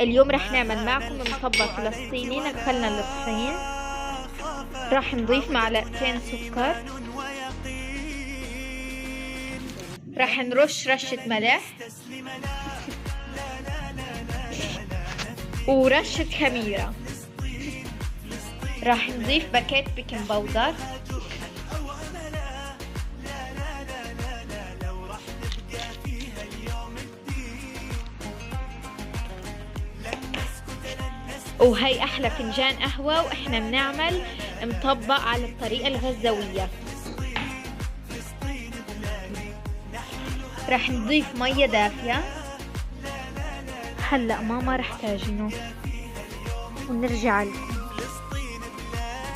اليوم رح نعمل معكم مطبق فلسطيني نكهلنا الطحين. رح نضيف معلقتين سكر، رح نرش رشة ملح ورشة خميرة، رح نضيف باكيت بيكنج باودر، وهي احلى فنجان قهوة. واحنا بنعمل مطبق على الطريقة الغزاوية. رح نضيف مية دافية. هلأ ماما رح تعجنه ونرجع لكم.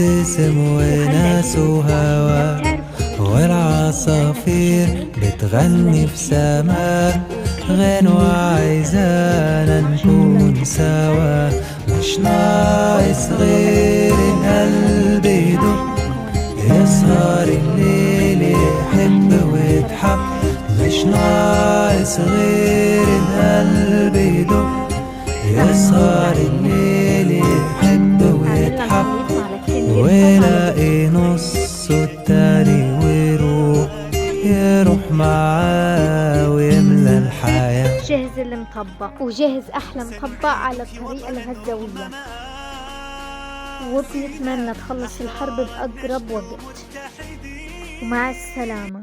ابتسم وناس وهوا والعصافير بتغني في سماء غنوة عايزانا نكون سوا. مش ناقص غير القلب يدق يسهر الليل يحب ويتحب. مش ناقص غير القلب يدق يسهر الليل يحب ويتحب ويلاقي نصه التاني ويروح يروح معاه ويملى الحياة. جهز المطبق وجهز أحلى مطبق على الطريقة الغزاوية، وبنتمنى تخلص الحرب بأقرب وقت. ومع السلامة.